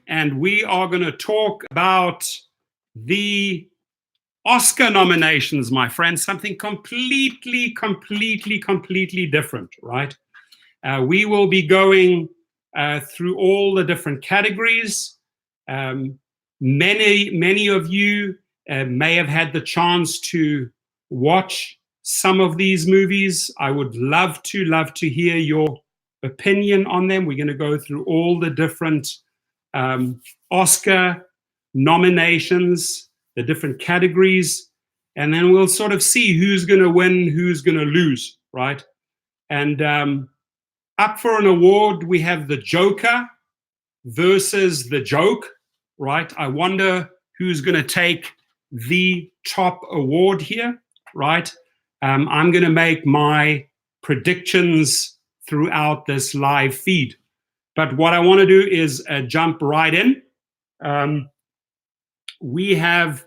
and we are going to talk about the Oscar nominations, my friends, something completely different, right? We will be going through all the different categories. Many of you may have had the chance to watch some of these movies. I would love to hear your opinion on them. We're going to go through all the different Oscar nominations, the different categories, and then we'll sort of see who's going to win, who's going to lose, right? And up for an award, we have the Joker versus the Joke, right? I wonder who's going to take the top award here, right? I'm going to make my predictions throughout this live feed. But what I want to do is jump right in. We have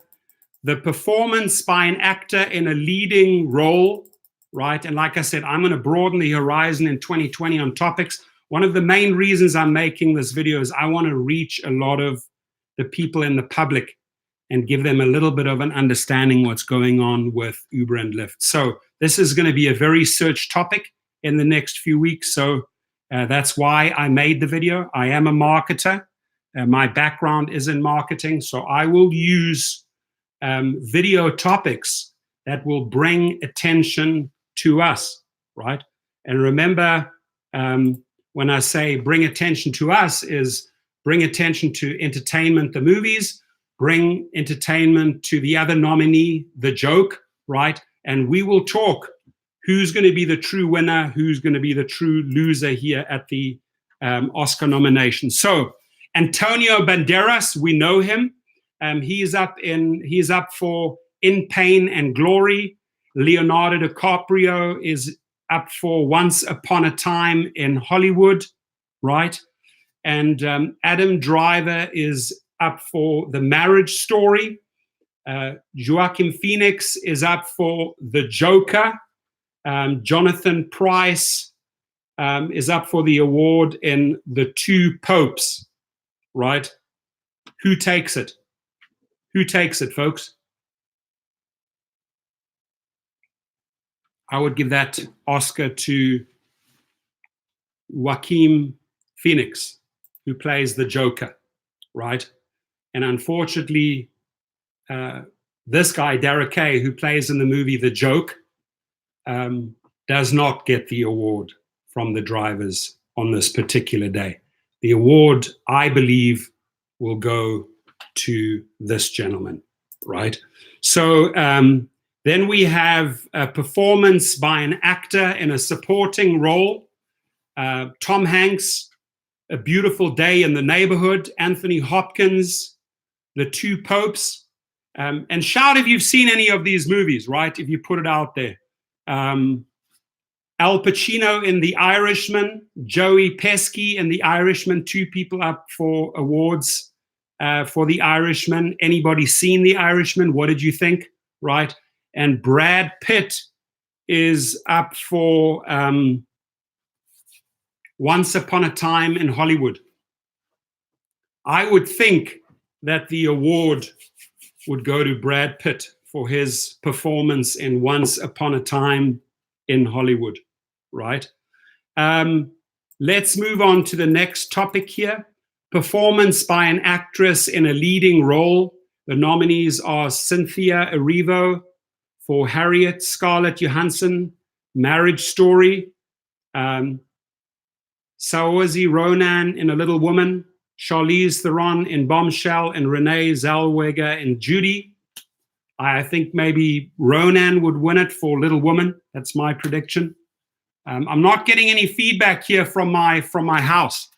the performance by an actor in a leading role, right? And like I said, I'm going to broaden the horizon in 2020 on topics. One of the main reasons I'm making this video is I want to reach a lot of the people in the public and give them a little bit of an understanding what's going on with Uber and Lyft. So this is going to be a very searched topic in the next few weeks. So that's why I made the video. I am a marketer. My background is in marketing. So I will use video topics that will bring attention to us, right? And remember, when I say bring attention to us, is bring attention to entertainment, the movies, bring entertainment to the other nominee, the Joke, right? And we will talk who's going to be the true winner, who's going to be the true loser here at the Oscar nomination. So Antonio Banderas, we know him. He's up for In Pain and Glory. Leonardo DiCaprio is up for Once Upon a Time in Hollywood, right? And Adam Driver is up for The Marriage Story. Joaquin Phoenix is up for The Joker. Jonathan Pryce is up for the award in The Two Popes, right? Who takes it? Who takes it, folks? I would give that Oscar to Joaquin Phoenix, who plays the Joker, right? And unfortunately, this guy, Derek Kay, who plays in the movie The Joke, does not get the award from the drivers on this particular day. The award, I believe, will go to this gentleman, right? So then we have a performance by an actor in a supporting role. Tom Hanks, A Beautiful Day in the Neighborhood. Anthony Hopkins, The Two Popes. And shout if you've seen any of these movies, right? If you put it out there. Al Pacino in The Irishman, Joey Pesci in The Irishman, two people up for awards for The Irishman. Anybody seen The Irishman? What did you think, right? And Brad Pitt is up for Once Upon a Time in Hollywood. I would think that the award would go to Brad Pitt for his performance in Once Upon a Time in Hollywood, right? Let's move on to the next topic here. Performance by an actress in a leading role. The nominees are Cynthia Erivo for Harriet, Scarlett Johansson, Marriage Story, Saoirse Ronan in A Little Woman, Charlize Theron in Bombshell, and Renee Zellweger in Judy. I think maybe Ronan would win it for Little Woman. That's my prediction. I'm not getting any feedback here from my house.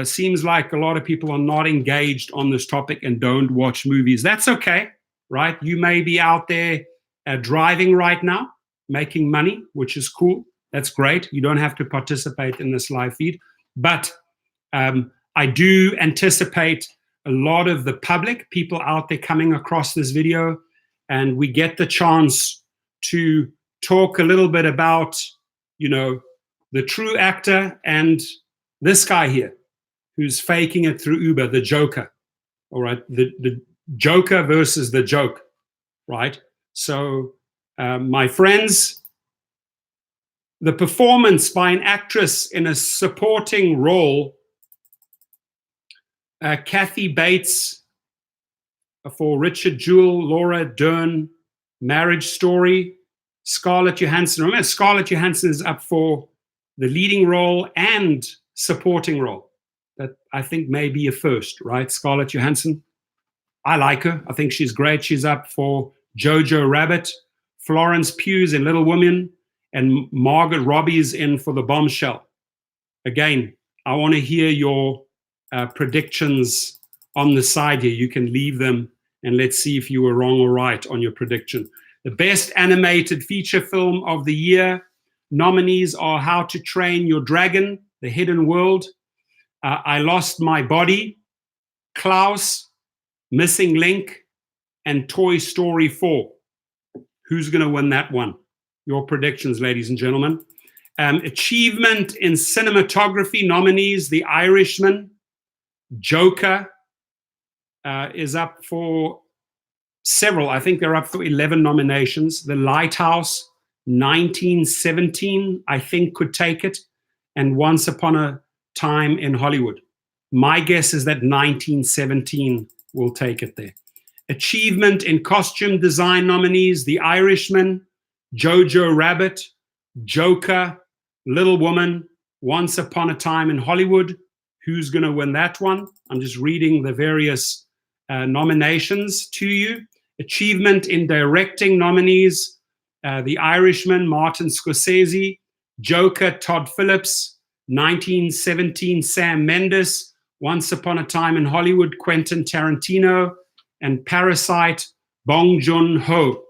Seems like a lot of people are not engaged on this topic and don't watch movies. That's okay, right? You may be out there driving right now, making money, which is cool. That's great. You don't have to participate in this live feed. But I do anticipate a lot of the public, people out there coming across this video, and we get the chance to talk a little bit about, you know, the true actor and this guy here. who's faking it through Uber, the Joker. All right, the Joker versus the joke, right? So, my friends, the performance by an actress in a supporting role, Kathy Bates for Richard Jewell, Laura Dern, Marriage Story, Scarlett Johansson. Remember, Scarlett Johansson is up for the leading role and supporting role. That I think may be a first, right? Scarlett Johansson. I like her. I think she's great. She's up for Jojo Rabbit, Florence Pugh's in Little Women, and Margot Robbie's in for The Bombshell. Again, I want to hear your predictions on the side here. You can leave them and let's see if you were wrong or right on your prediction. The best animated feature film of the year nominees are How to Train Your Dragon, The Hidden World, I Lost My Body, Klaus, Missing Link, and Toy Story 4. Who's going to win that one? Your predictions, ladies and gentlemen. Achievement in cinematography nominees, The Irishman, Joker is up for several. I think they're up for 11 nominations. The Lighthouse, 1917, I think could take it, and Once Upon a Time in Hollywood. My guess is that 1917 will take it there. Achievement in costume design nominees, The Irishman, Jojo Rabbit, Joker, Little Woman, Once Upon a Time in Hollywood. Who's going to win that one? I'm just reading the various nominations to you. Achievement in directing nominees, The Irishman, Martin Scorsese, Joker, Todd Phillips, 1917, Sam Mendes, Once Upon a Time in Hollywood, Quentin Tarantino, and Parasite, Bong Joon-ho.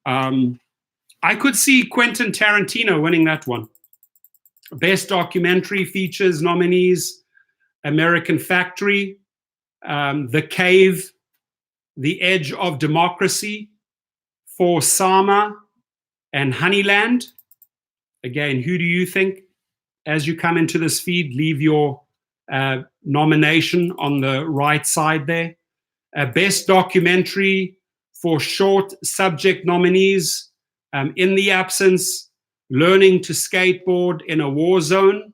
I could see Quentin Tarantino winning that one. Best documentary features nominees, American Factory, The Cave, The Edge of Democracy, For Sama, and Honeyland. Again, who do you think? As you come into this feed, leave your nomination on the right side there. Best documentary for short subject nominees, In the Absence, Learning to Skateboard in a War Zone,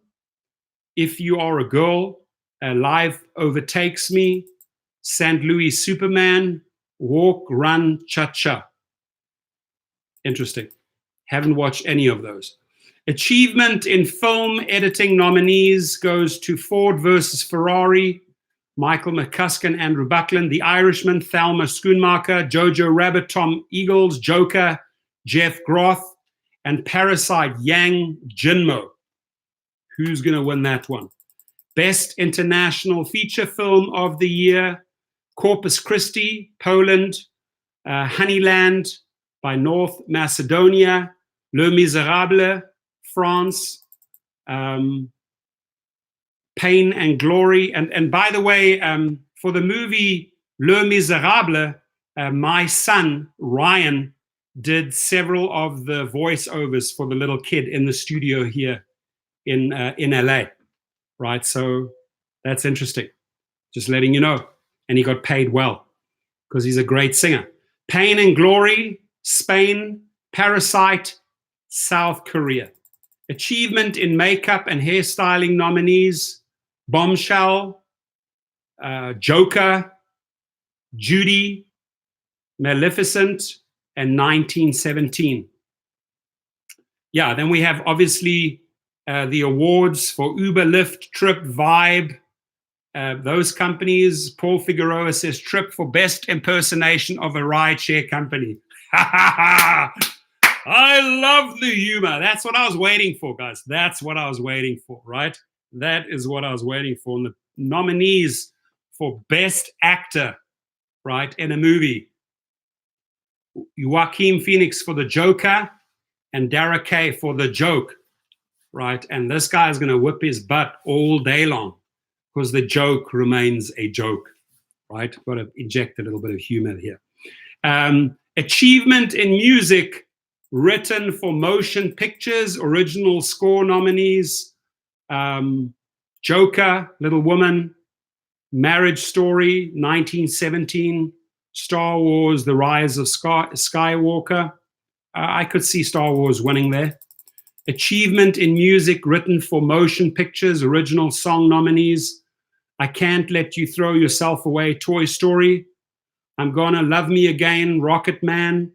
If You Are a Girl, Life Overtakes Me, St. Louis Superman, Walk, Run, Cha-Cha. Interesting. Haven't watched any of those. Achievement in film editing nominees goes to Ford versus Ferrari, Michael McCusker, Andrew Buckland, The Irishman, Thelma Schoonmaker, Jojo Rabbit, Tom Eagles, Joker, Jeff Groth, and Parasite, Yang Jinmo. Who's going to win that one? Best international feature film of the year, Corpus Christi, Poland, Honeyland by North Macedonia, Les Miserables, France, Pain and Glory. And by the way, for the movie Les Miserables, my son, Ryan, did several of the voiceovers for the little kid in the studio here in LA, right? So that's interesting. Just letting you know. And he got paid well because he's a great singer. Pain and Glory, Spain, Parasite, South Korea. Achievement in makeup and hairstyling nominees, Bombshell, Joker, Judy, Maleficent, and 1917. Yeah, then we have obviously the awards for Uber, Lyft, Trip, Vibe, those companies. Paul Figueroa says Trip for best impersonation of a rideshare company. I love the humor. That's what I was waiting for, guys. That's what I was waiting for, right? That is what I was waiting for. And the nominees for best actor, right, in a movie, Joaquin Phoenix for the Joker and Dara Kay for the Joke, right? And this guy is going to whip his butt all day long because the joke remains a joke, right? Got to inject a little bit of humor here. Achievement in music, written for motion pictures, original score nominees, Joker, Little Woman, Marriage Story, 1917, Star Wars, The Rise of Skywalker. I could see Star Wars winning there. Achievement in music written for motion pictures, original song nominees. I Can't Let You Throw Yourself Away, Toy Story. I'm Gonna Love Me Again, Rocket Man.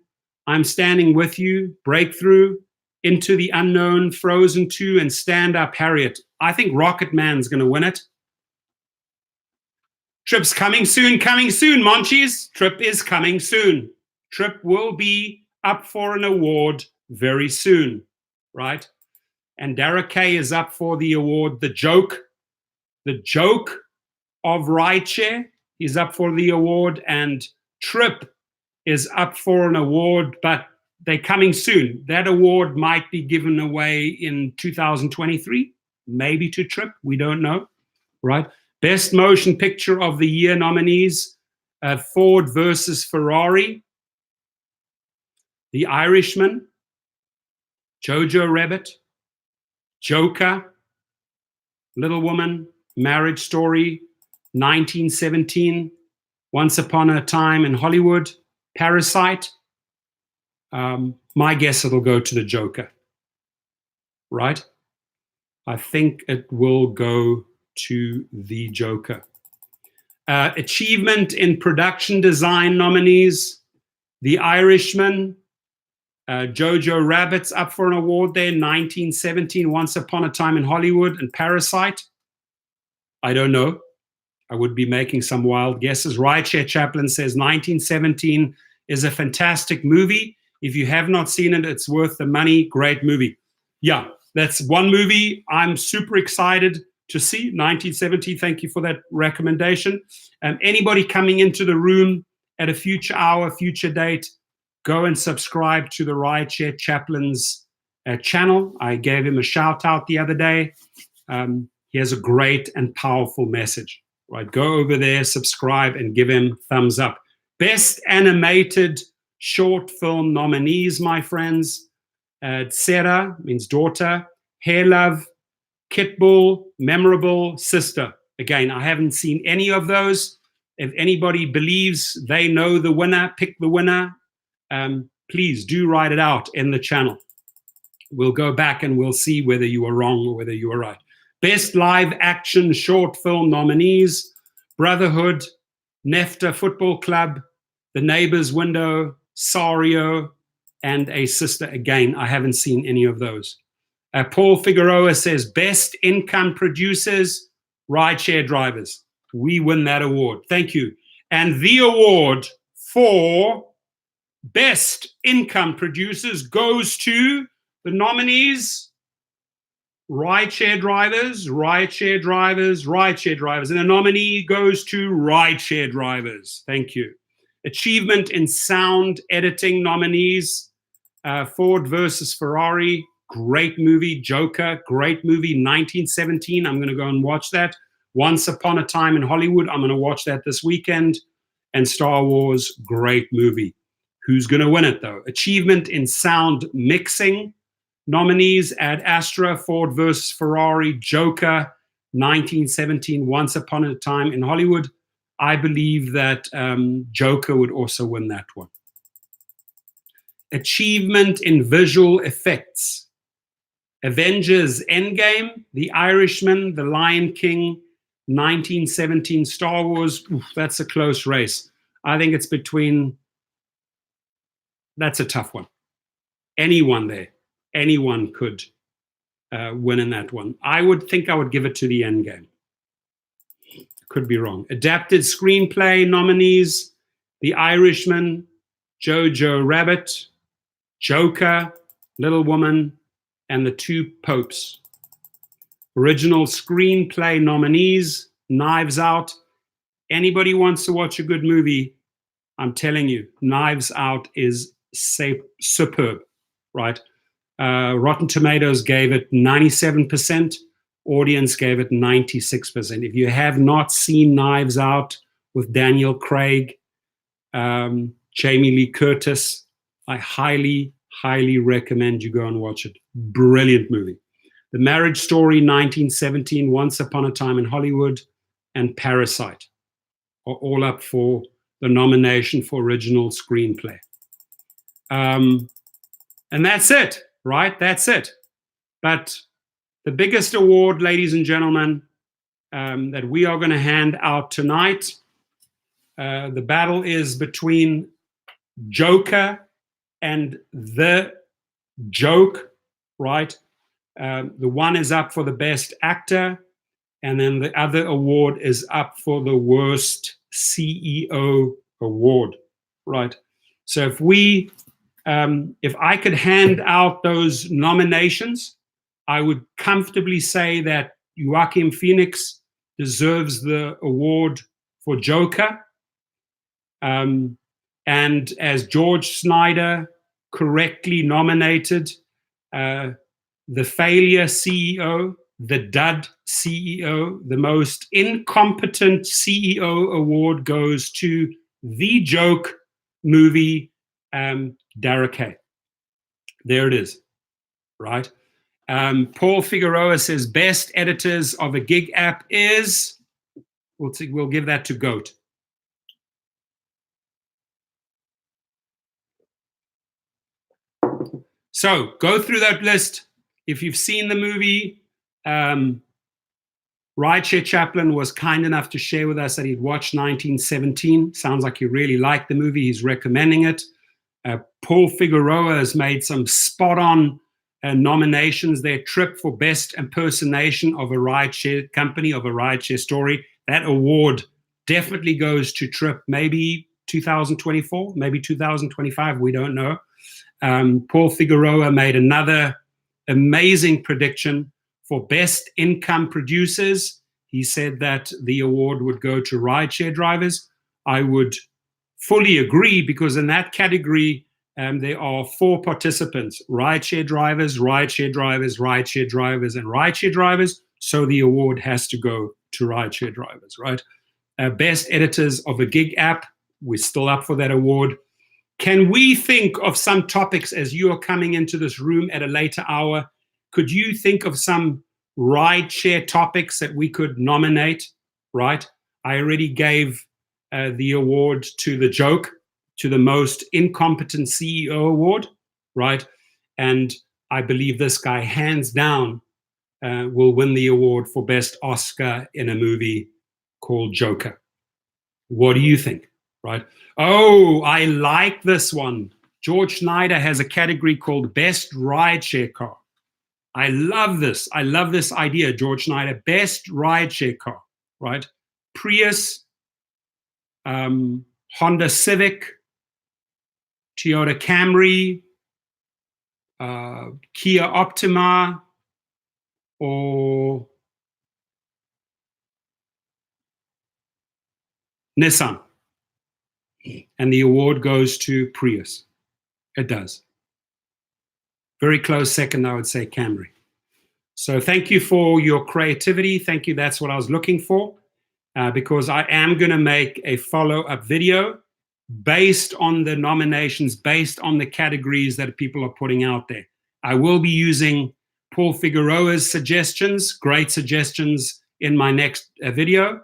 I'm Standing With You, Breakthrough. Into the Unknown, Frozen 2, and Stand Up, Harriet. I think Rocket Man's gonna win it. Trip's coming soon, Monchies. Trip is coming soon. Trip will be up for an award very soon, right? And Derek Kay is up for the award, the joke of rideshare. He's up for the award, and Trip is up for an award, but they're coming soon. That award might be given away in 2023, maybe to Trip, we don't know, right? Best Motion Picture of the Year nominees, Ford versus Ferrari, The Irishman, Jojo Rabbit, Joker, Little Woman, Marriage Story, 1917, Once Upon a Time in Hollywood, Parasite. My guess it'll go to the Joker, right? I think it will go to the Joker. Achievement in Production Design nominees, The Irishman, Jojo Rabbit's up for an award there, 1917, Once Upon a Time in Hollywood, and Parasite. I don't know. I would be making some wild guesses. Rideshare Chaplain says 1917 is a fantastic movie. If you have not seen it, it's worth the money. Great movie. Yeah, that's one movie I'm super excited to see, 1970. Thank you for that recommendation. Anybody coming into the room at a future hour, future date, go and subscribe to the Rideshare Chaplain's channel. I gave him a shout out the other day. He has a great and powerful message, right? Go over there, subscribe, and give him thumbs up. Best Animated Short Film nominees, my friends. Sarah means daughter, Hair Love, Kitbull, Memorable, Sister. Again, I haven't seen any of those. If anybody believes they know the winner, pick the winner, please do write it out in the channel. We'll go back and we'll see whether you were wrong or whether you were right. Best Live Action Short Film nominees, Brotherhood, NEFTA Football Club, The Neighbor's Window, Sario, and A Sister. Again, I haven't seen any of those. Paul Figueroa says, best income producers, rideshare drivers. We win that award. Thank you. And the award for best income producers goes to the nominees, rideshare drivers, rideshare drivers, rideshare drivers. And the nominee goes to rideshare drivers. Thank you. Achievement in sound editing nominees, Ford versus Ferrari, great movie. Joker, great movie. 1917, I'm going to go and watch that. Once Upon a Time in Hollywood, I'm going to watch that this weekend. And Star Wars, great movie. Who's going to win it, though? Achievement in sound mixing nominees, Ad Astra, Ford versus Ferrari, Joker, 1917, Once Upon a Time in Hollywood. I believe that Joker would also win that one. Achievement in visual effects, Avengers Endgame, The Irishman, The Lion King, 1917, Star Wars. Oof, that's a close race. I think it's between, that's a tough one. Anyone there, anyone could win in that one. I would think I would give it to The Endgame. Could be wrong. Adapted screenplay nominees, The Irishman, Jojo Rabbit, Joker, Little Woman, and The Two Popes. Original screenplay nominees, Knives Out. Anybody wants to watch a good movie, I'm telling you, Knives Out is superb, right? Rotten Tomatoes gave it 97%. Audience gave it 96%. If you have not seen Knives Out with Daniel Craig, Jamie Lee Curtis, I highly, highly recommend you go and watch it. Brilliant movie. The Marriage Story, 1917, Once Upon a Time in Hollywood, and Parasite are all up for the nomination for original screenplay. And that's it, right? That's it. But the biggest award, ladies and gentlemen, that we are going to hand out tonight, the battle is between Joker and The Joke, right? The one is up for the best actor, and then the other award is up for the worst CEO award, right? So if I could hand out those nominations, I would comfortably say that Joaquin Phoenix deserves the award for Joker. And as George Snyder correctly nominated, the failure CEO, the dud CEO, the most incompetent CEO award goes to The Joke movie, Derek. There it is, right? Paul Figueroa says best editors of a gig app is, we'll give that to GOAT. So go through that list. If you've seen the movie, Rideshare Chaplain was kind enough to share with us that he'd watched 1917. Sounds like he really liked the movie. He's recommending it. Paul Figueroa has made some spot-on nominations there. Trip for best impersonation of a rideshare company, of a rideshare story. That award definitely goes to Trip. Maybe 2024, maybe 2025. We don't know. Paul Figueroa made another amazing prediction for best income producers. He said that the award would go to rideshare drivers. I would fully agree, because in that category, there are 4 participants: rideshare drivers, rideshare drivers, rideshare drivers, and rideshare drivers. So the award has to go to rideshare drivers, right? Best editors of a gig app, we're still up for that award. Can we think of some topics as you are coming into this room at a later hour? Could you think of some rideshare topics that we could nominate, right? I already gave the award to The Joke, to the most incompetent CEO award, right? And I believe this guy, hands down, will win the award for best Oscar in a movie called Joker. What do you think, right? Oh, I like this one. George Snyder has a category called best rideshare car. I love this. I love this idea, George Snyder. Best rideshare car, right? Prius, Honda Civic, Toyota Camry, Kia Optima, or Nissan. And the award goes to Prius. It does. Very close second, I would say Camry. So thank you for your creativity. Thank you. That's what I was looking for, because I am going to make a follow-up video based on the nominations, based on the categories that people are putting out there. I will be using Paul Figueroa's suggestions, great suggestions, in my next video,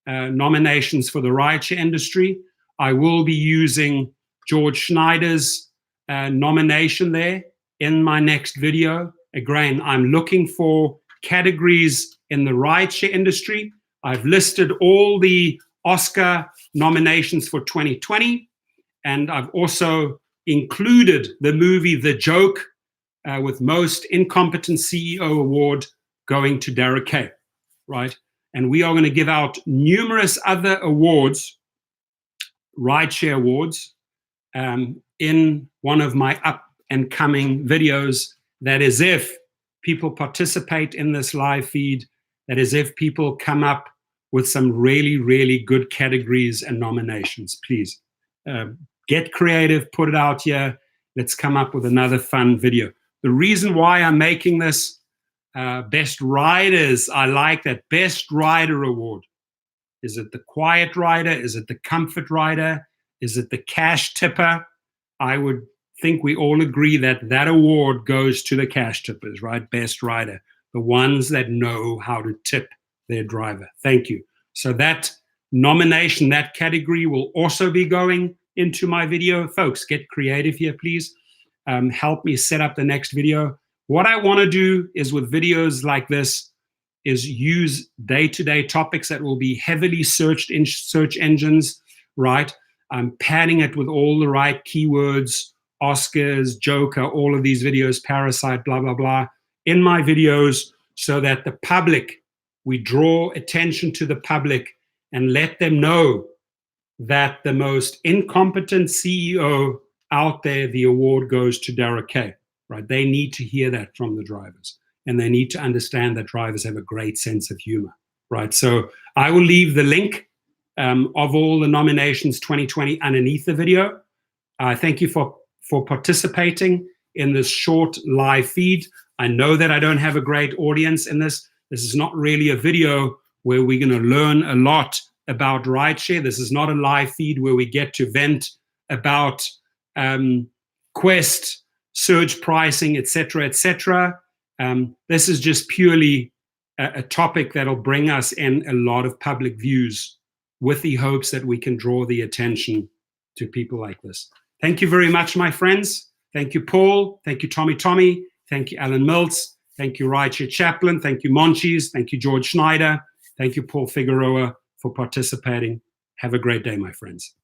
nominations for the rideshare industry. I will be using George Schneider's nomination there in my next video. Again, I'm looking for categories in the rideshare industry. I've listed all the Oscar nominations for 2020, and I've also included the movie The Joke, with most incompetent CEO award going to Derek Kay, right? And we are going to give out numerous other awards, rideshare awards, in one of my up and coming videos. That is, if people participate in this live feed, that is, if people come up with some really, really good categories and nominations. Please get creative, put it out here. Let's come up with another fun video. The reason why I'm making this best riders, I like that best rider award. Is it the quiet rider? Is it the comfort rider? Is it the cash tipper? I would think we all agree that that award goes to the cash tippers, right? Best rider. the ones that know how to tip their driver. Thank you. So that nomination, that category will also be going into my video. Folks, get creative here, please. Help me set up the next video. What I want to do is with videos like this is use day-to-day topics that will be heavily searched in search engines, right? I'm padding it with all the right keywords, Oscars, Joker, all of these videos, Parasite, blah, blah, blah, in my videos so that the public, we draw attention to the public and let them know that the most incompetent CEO out there, the award goes to Derek Kay, right? They need to hear that from the drivers, and they need to understand that drivers have a great sense of humor, right? So I will leave the link of all the nominations 2020 underneath the video. Thank you for participating in this short live feed. I know that I don't have a great audience in this. This is not really a video where we're going to learn a lot about rideshare. This is not a live feed where we get to vent about Quest, surge pricing, etc., etc. This is just purely a topic that'll bring us in a lot of public views with the hopes that we can draw the attention to people like this. Thank you very much, my friends. Thank you, Paul. Thank you, Tommy. Thank you, Alan Mills. Thank you, Rideshare Chaplain. Thank you, Monchies. Thank you, George Schneider. Thank you, Paul Figueroa, for participating. Have a great day, my friends.